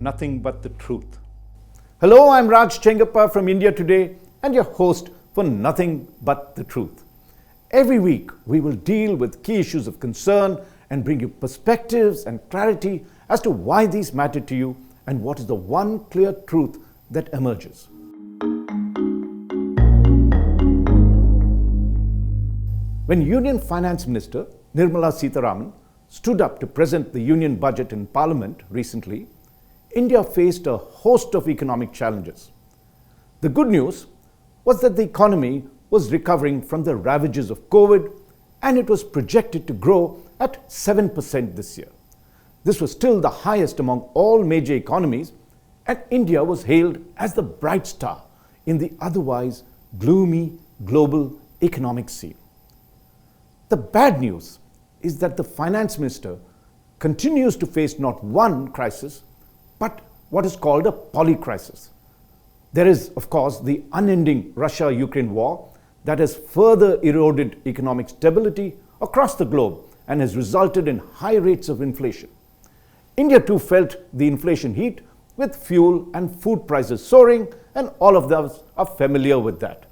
nothing but the truth. Hello, I'm Raj Chengappa from India Today and your host for Nothing But the Truth. Every week, we will deal with key issues of concern and bring you perspectives and clarity as to why these matter to you and what is the one clear truth that emerges. When Union Finance Minister Nirmala Sitharaman stood up to present the Union budget in Parliament recently, India faced a host of economic challenges. The good news was that the economy was recovering from the ravages of COVID, and it was projected to grow at 7% this year. This was still the highest among all major economies, and India was hailed as the bright star in the otherwise gloomy global economic scene. The bad news is that the finance minister continues to face not one crisis, but what is called a polycrisis. There is, of course, the unending Russia-Ukraine war that has further eroded economic stability across the globe and has resulted in high rates of inflation. India too felt the inflation heat with fuel and food prices soaring, and all of us are familiar with that.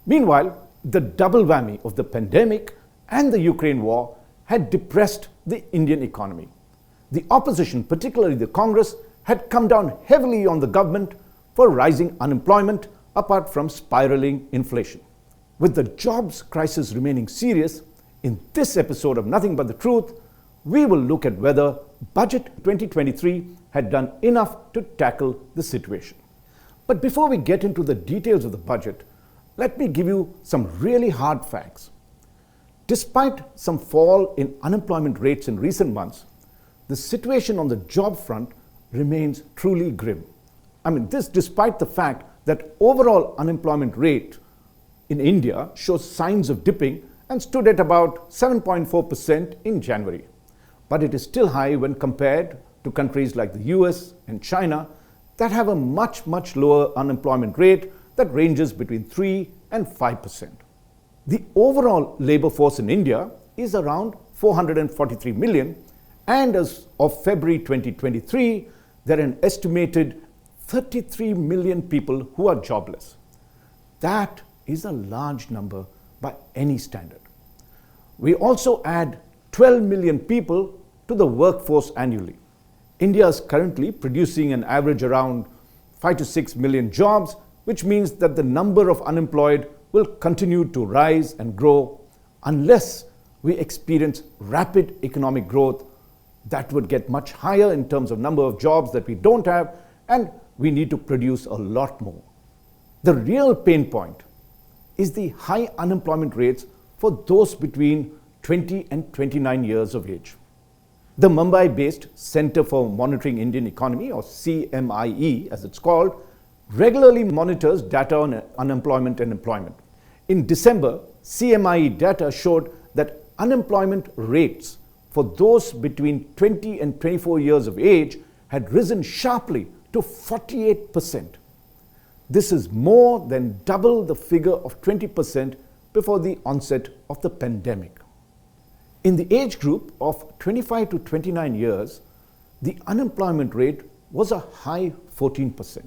Meanwhile, the double whammy of the pandemic and the Ukraine war had depressed the Indian economy. The opposition, particularly the Congress, had come down heavily on the government for rising unemployment apart from spiraling inflation. With the jobs crisis remaining serious, in this episode of Nothing But the Truth, we will look at whether Budget 2023 had done enough to tackle the situation. But before we get into the details of the budget, let me give you some really hard facts. Despite some fall in unemployment rates in recent months, the situation on the job front remains truly grim. This despite the fact that overall unemployment rate in India shows signs of dipping and stood at about 7.4% in January. But it is still high when compared to countries like the US and China that have a much lower unemployment rate that ranges between 3 and 5%. The overall labor force in India is around 443 million, and as of February 2023, there are an estimated 33 million people who are jobless. That is a large number by any standard. We also add 12 million people to the workforce annually. India is currently producing an average around 5 to 6 million jobs, which means that the number of unemployed will continue to rise and grow unless we experience rapid economic growth that would get much higher in terms of number of jobs that we don't have, and we need to produce a lot more. The real pain point is the high unemployment rates for those between 20 and 29 years of age. The Mumbai-based Center for Monitoring Indian Economy, or CMIE as it's called, regularly monitors data on unemployment and employment. In December, CMIE data showed that unemployment rates for those between 20 and 24 years of age had risen sharply to 48%. This is more than double the figure of 20% before the onset of the pandemic. In the age group of 25 to 29 years, the unemployment rate was a high 14%.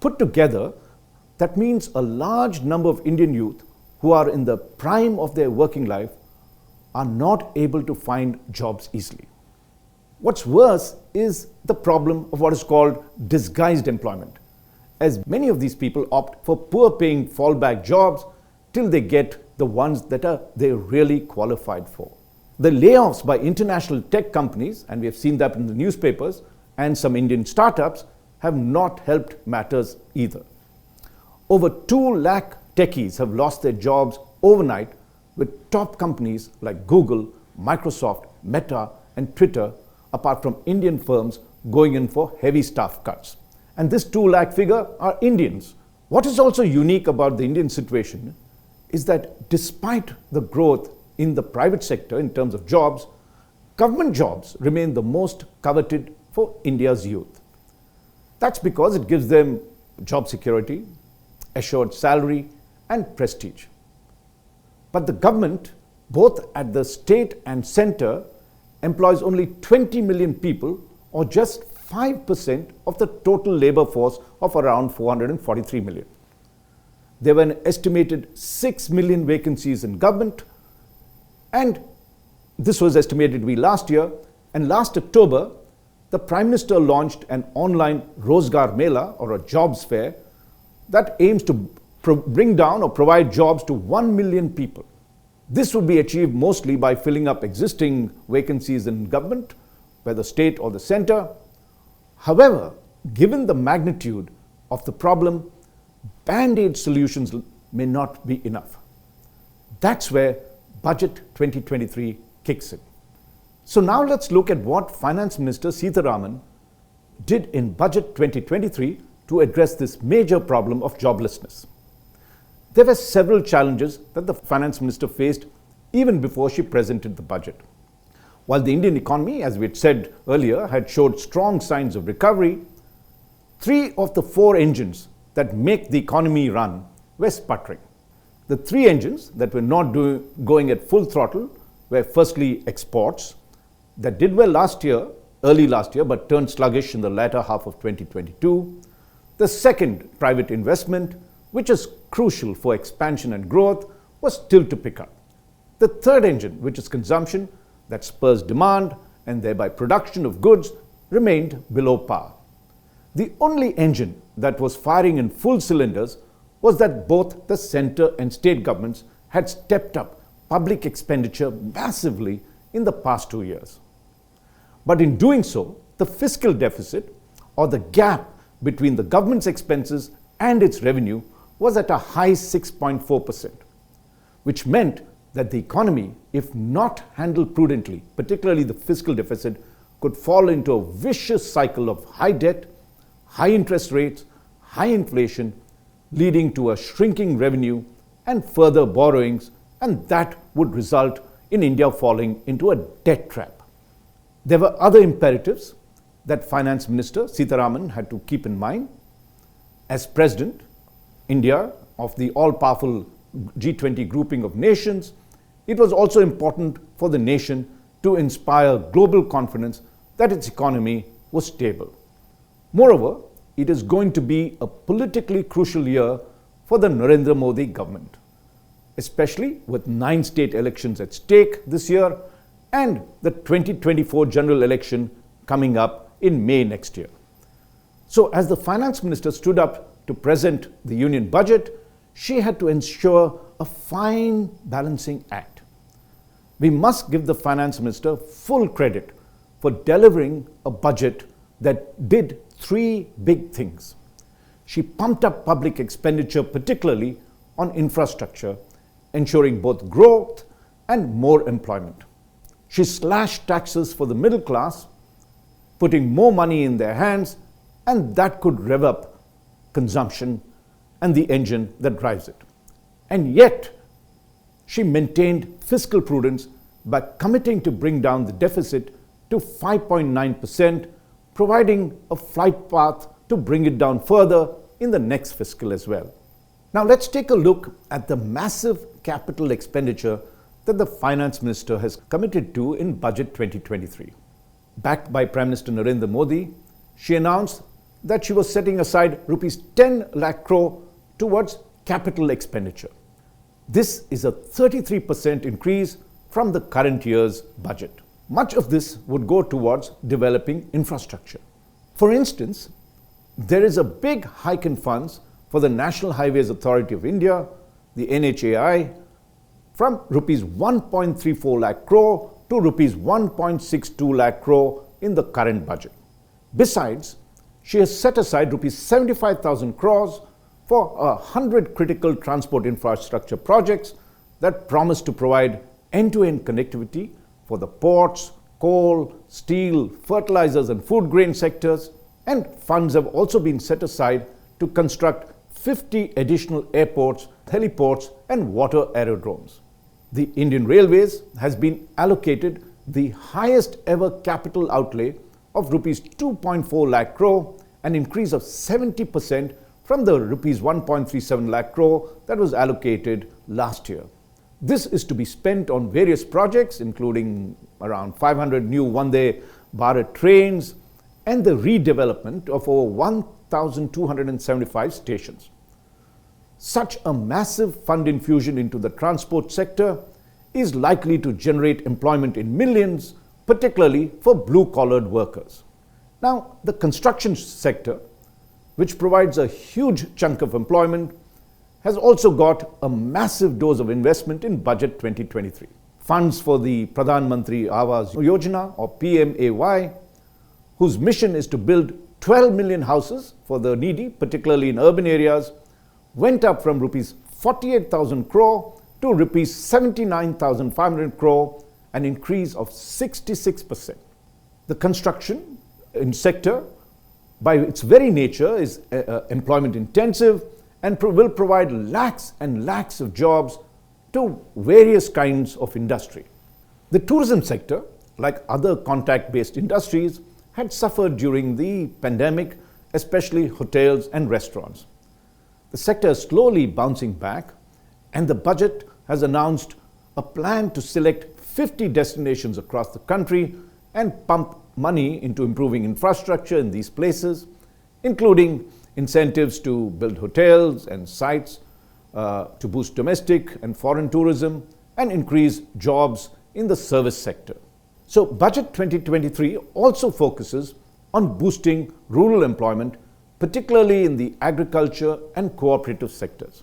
Put together, that means a large number of Indian youth who are in the prime of their working life are not able to find jobs easily. What's worse is the problem of what is called disguised employment, as many of these people opt for poor-paying fallback jobs till they get the ones that they're really qualified for. The layoffs by international tech companies, and we have seen that in the newspapers, and some Indian startups have not helped matters either. Over 2 lakh techies have lost their jobs overnight, with top companies like Google, Microsoft, Meta, and Twitter, apart from Indian firms, going in for heavy staff cuts. And this 2 lakh figure are Indians. What is also unique about the Indian situation is that despite the growth in the private sector in terms of jobs, government jobs remain the most coveted for India's youth. That's because it gives them job security, assured salary, and prestige. But the government, both at the state and center, employs only 20 million people, or just 5% of the total labor force of around 443 million. There were an estimated 6 million vacancies in government, and this was estimated to be last year. And last October, the Prime Minister launched an online Rozgar Mela, or a jobs fair, that aims to bring down or provide jobs to 1 million people. This would be achieved mostly by filling up existing vacancies in government, whether state or the centre. However, given the magnitude of the problem, band-aid solutions may not be enough. That's where Budget 2023 kicks in. So now let's look at what Finance Minister Sitharaman did in Budget 2023 to address this major problem of joblessness. There were several challenges that the Finance Minister faced even before she presented the budget. While the Indian economy, as we had said earlier, had showed strong signs of recovery, 3 of the 4 engines that make the economy run were sputtering. The 3 engines that were not going at full throttle were firstly exports, that did well early last year, but turned sluggish in the latter half of 2022. The second, private investment, which is crucial for expansion and growth, was still to pick up. The third engine, which is consumption, that spurs demand and thereby production of goods, remained below par. The only engine that was firing in full cylinders was that both the centre and state governments had stepped up public expenditure massively in the past 2 years. But in doing so, the fiscal deficit, or the gap between the government's expenses and its revenue, was at a high 6.4%, which meant that the economy, if not handled prudently, particularly the fiscal deficit, could fall into a vicious cycle of high debt, high interest rates, high inflation, leading to a shrinking revenue and further borrowings, and that would result in India falling into a debt trap. There were other imperatives that Finance Minister Sitharaman had to keep in mind. As President, India, of the all-powerful G20 grouping of nations, it was also important for the nation to inspire global confidence that its economy was stable. Moreover, it is going to be a politically crucial year for the Narendra Modi government, especially with 9 state elections at stake this year and the 2024 general election coming up in May next year. So as the Finance Minister stood up to present the Union budget, she had to ensure a fine balancing act. We must give the Finance Minister full credit for delivering a budget that did 3 big things. She pumped up public expenditure, particularly on infrastructure, ensuring both growth and more employment. She slashed taxes for the middle class, putting more money in their hands, and that could rev up consumption and the engine that drives it. And yet, she maintained fiscal prudence by committing to bring down the deficit to 5.9%, providing a flight path to bring it down further in the next fiscal as well. Now let's take a look at the massive capital expenditure that the Finance Minister has committed to in Budget 2023. Backed by Prime Minister Narendra Modi, she announced that she was setting aside rupees 10 lakh crore towards capital expenditure. This is a 33% increase from the current year's budget. Much of this would go towards developing infrastructure. For instance, there is a big hike in funds for the National Highways Authority of India, the NHAI, from rupees 1.34 lakh crore to rupees 1.62 lakh crore in the current budget. Besides, she has set aside rupees 75,000 crores for 100 critical transport infrastructure projects that promise to provide end-to-end connectivity for the ports, coal, steel, fertilizers and food grain sectors, and funds have also been set aside to construct 50 additional airports, heliports and water aerodromes. The Indian Railways has been allocated the highest ever capital outlay of rupees 2.4 lakh crore, an increase of 70% from the rupees 1.37 lakh crore that was allocated last year. This is to be spent on various projects, including around 500 new Vande Bharat trains and the redevelopment of over 1,275 stations. Such a massive fund infusion into the transport sector is likely to generate employment in millions, particularly for blue-collared workers. Now, the construction sector, which provides a huge chunk of employment, has also got a massive dose of investment in Budget 2023. Funds for the Pradhan Mantri Awas Yojana or PMAY, whose mission is to build 12 million houses for the needy, particularly in urban areas, went up from rupees 48,000 crore to rupees 79,500 crore, an increase of 66%. The construction sector, by its very nature, is employment intensive and will provide lakhs and lakhs of jobs to various kinds of industry. The tourism sector, like other contact-based industries, had suffered during the pandemic, especially hotels and restaurants. The sector is slowly bouncing back, and the budget has announced a plan to select 50 destinations across the country and pump money into improving infrastructure in these places, including incentives to build hotels and sites to boost domestic and foreign tourism and increase jobs in the service sector. So Budget 2023 also focuses on boosting rural employment, particularly in the agriculture and cooperative sectors.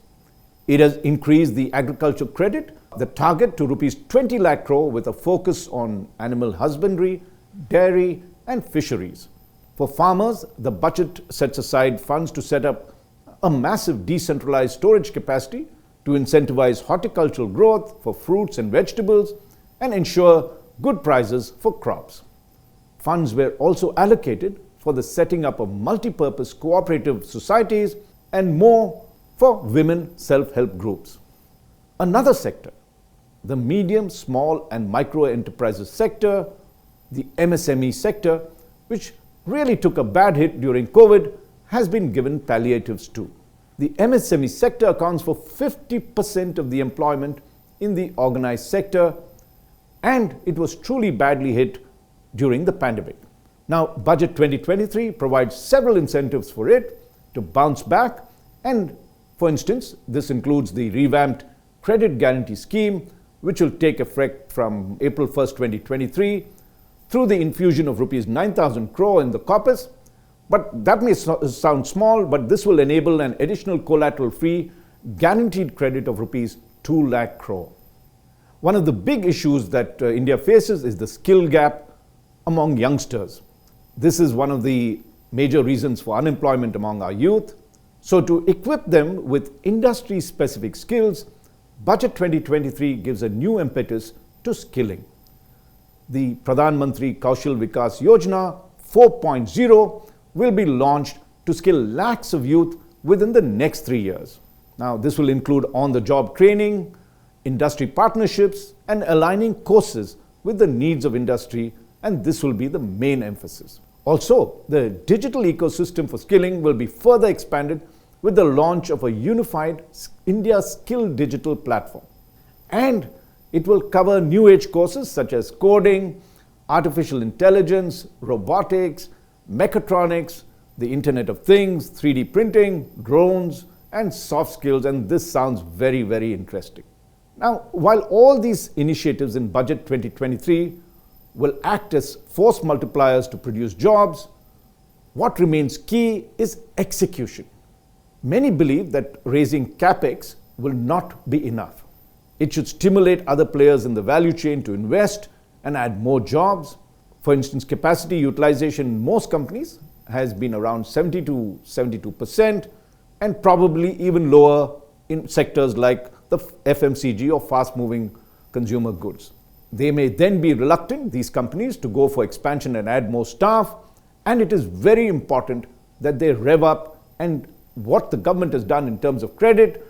It has increased the agriculture credit, the target to rupees 20 lakh crore with a focus on animal husbandry, dairy and fisheries. For farmers, the budget sets aside funds to set up a massive decentralized storage capacity to incentivize horticultural growth for fruits and vegetables and ensure good prices for crops. Funds were also allocated for the setting up of multi-purpose cooperative societies and more for women self-help groups. Another sector, the medium, small and micro enterprises sector, the MSME sector, which really took a bad hit during COVID, has been given palliatives too. The MSME sector accounts for 50% of the employment in the organized sector, and it was truly badly hit during the pandemic. Now, Budget 2023 provides several incentives for it to bounce back, and for instance, this includes the revamped credit guarantee scheme, which will take effect from April 1st, 2023, through the infusion of rupees 9,000 crore in the Capex. But that may sound small, but this will enable an additional collateral-free guaranteed credit of rupees 2 lakh crore. One of the big issues that India faces is the skill gap among youngsters. This is one of the major reasons for unemployment among our youth. So to equip them with industry-specific skills, Budget 2023 gives a new impetus to skilling. The Pradhan Mantri Kaushal Vikas Yojana 4.0 will be launched to skill lakhs of youth within the next 3 years. Now, this will include on-the-job training, industry partnerships, and aligning courses with the needs of industry, and this will be the main emphasis. Also, the digital ecosystem for skilling will be further expanded with the launch of a unified India Skill Digital platform. And it will cover new age courses such as coding, artificial intelligence, robotics, mechatronics, the Internet of Things, 3D printing, drones, and soft skills, and this sounds very, very interesting. Now, while all these initiatives in Budget 2023 will act as force multipliers to produce jobs, what remains key is execution. Many believe that raising Capex will not be enough. It should stimulate other players in the value chain to invest and add more jobs. For instance, capacity utilization in most companies has been around 70 to 72% and probably even lower in sectors like the FMCG or fast-moving consumer goods. They may then be reluctant, these companies, to go for expansion and add more staff, and it is very important that they rev up, and what the government has done in terms of credit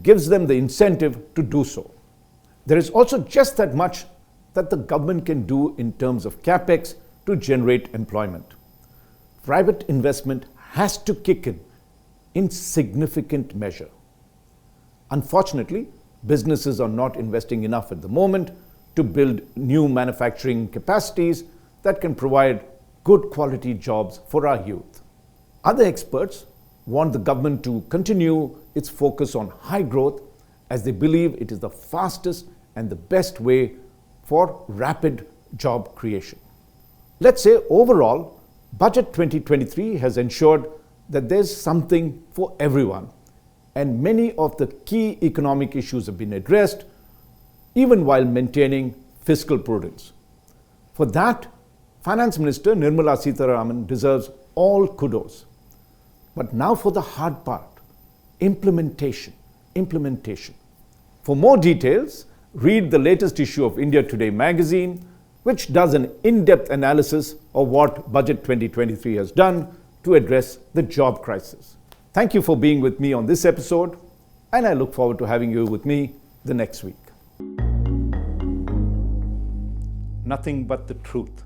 gives them the incentive to do so. There is also just that much that the government can do in terms of Capex to generate employment. Private investment has to kick in significant measure. Unfortunately, businesses are not investing enough at the moment to build new manufacturing capacities that can provide good quality jobs for our youth. Other experts want the government to continue its focus on high growth as they believe it is the fastest and the best way for rapid job creation. Let's say overall, Budget 2023 has ensured that there's something for everyone, and many of the key economic issues have been addressed, even while maintaining fiscal prudence. For that, Finance Minister Nirmala Sitharaman deserves all kudos. But now for the hard part, implementation. For more details, read the latest issue of India Today magazine, which does an in-depth analysis of what Budget 2023 has done to address the job crisis. Thank you for being with me on this episode, and I look forward to having you with me the next week. Nothing but the truth.